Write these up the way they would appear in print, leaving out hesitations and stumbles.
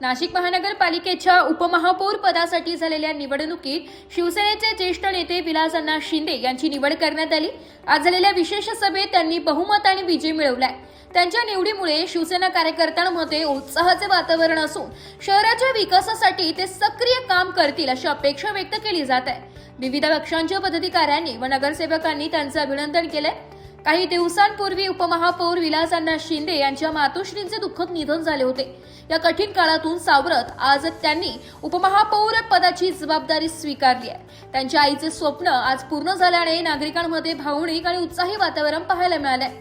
नाशिक महानगरपालिकेच्या उपमहापौर पदासाठी झालेल्या निवडणुकीत शिवसेनेचे ज्येष्ठ नेते विलास अण्णा शिंदे यांची निवड करण्यात आली। आज झालेल्या विशेष सभेत त्यांनी बहुमताने विजय मिळवलाय। त्यांच्या निवडीमुळे शिवसेना कार्यकर्त्यांमध्ये उत्साहाचे वातावरण असून शहराच्या विकासासाठी ते सक्रिय काम करतील अशी अपेक्षा व्यक्त केली जात आहे। विविध पक्षांच्या पदाधिकाऱ्यांनी व नगरसेवकांनी त्यांचे अभिनंदन केले। काही दिवसांपूर्वी उपमहापौर विलास अण्णा शिंदे यांच्या मातोश्रींचे दुःखद निधन झाले होते। या कठीण काळातून सावरत आज त्यांनी उपमहापौर पदाची जबाबदारी स्वीकारली आहे। त्यांच्या आईचे स्वप्न आज पूर्ण झाल्याने नागरिकांमध्ये भावनिक आणि उत्साही वातावरण पाहायला मिळाले।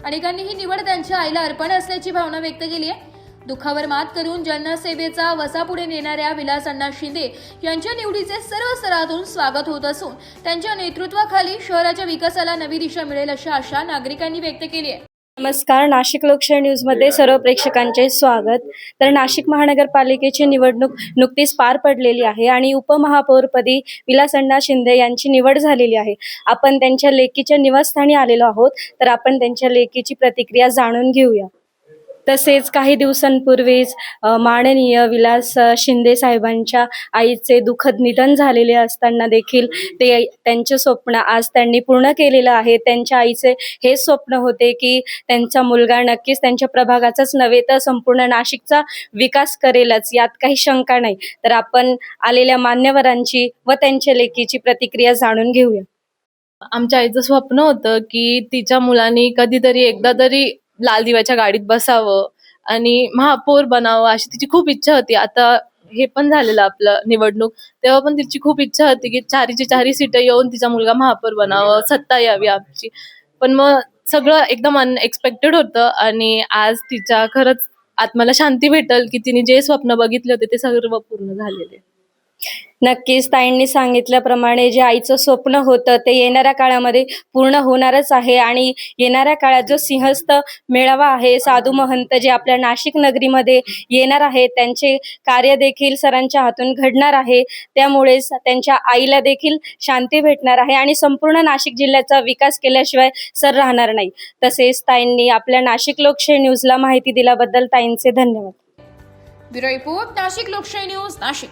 अनेकांनी ही निवड त्यांच्या आईला अर्पण असल्याची भावना व्यक्त केली आहे। दुःखावर मात करून जनसेवेचा वसा पुढे नेणाऱ्या विलास अण्णा शिंदे यांच्या निवडीचे सर्व स्तरातून स्वागत होत असून त्यांच्या नेतृत्वाखाली शहराच्या विकासाला नवी दिशा मिळेल अशी आशा नागरिकांनी व्यक्त केली आहे। नमस्कार, नाशिक लोकशाही न्यूजमध्ये सर्व प्रेक्षकांचे स्वागत। तर नाशिक महानगरपालिकेची निवडणूक नुकतीच पार पडलेली आहे आणि उपमहापौरपदी विलास अण्णा शिंदे यांची निवड झालेली आहे। आपण त्यांच्या लेकीच्या निवासस्थानी आलेलो आहोत, तर आपण त्यांच्या लेकीची प्रतिक्रिया जाणून घेऊया। तसेच काही दिवसांपूर्वीच माननीय विलास शिंदे साहेबांच्या आईचे दुःखद निधन झालेले असताना देखील त्यांचे स्वप्न आज त्यांनी पूर्ण केलेलं आहे। त्यांच्या आईचे हे स्वप्न होते की त्यांचा मुलगा नक्कीच त्यांच्या प्रभागाचाच नव्हे तर संपूर्ण नाशिकचा विकास करेलच, यात काही शंका नाही। तर आपण आलेल्या मान्यवरांची व त्यांच्या लेकीची प्रतिक्रिया जाणून घेऊया। आमच्या आईचं स्वप्न होतं की तिच्या मुलांनी कधीतरी एकदा तरी लाल दिव्याच्या गाडीत बसावं आणि महापौर बनावं अशी तिची खूप इच्छा होती। आता हे पण झालेलं आपलं निवडणूक, तेव्हा पण तिची खूप इच्छा होती की चारीची चारी सीटं येऊन तिचा मुलगा महापौर बनावं, सत्ता यावी आमची। पण मग सगळं एकदम अनएक्सपेक्टेड होतं आणि आज तिच्या खरंच आत्म्याला शांती भेटल की तिने जे स्वप्न बघितले होते ते सर्व पूर्ण झालेले। नक्कीच ताईंनी सांगितल्याप्रमाणे जे आईचं स्वप्न होतं ते येणाऱ्या काळामध्ये पूर्ण होणारच आहे आणि येणाऱ्या काळात जो सिंहस्थ मेळावा आहे, साधू महंत जे आपल्या नाशिक नगरीमध्ये येणार आहे, त्यांचे कार्य देखील सरांच्या हातून घडणार आहे। त्यामुळे त्यांच्या आईला देखील शांती भेटणार आहे आणि संपूर्ण नाशिक जिल्ह्याचा विकास केल्याशिवाय सर राहणार नाही। तसेच ताईंनी आपल्या नाशिक लोकशाही न्यूजला माहिती दिल्याबद्दल ताईंचे धन्यवाद। ब्युरो रिपोर्ट, नाशिक लोकशाही न्यूज, नाशिक।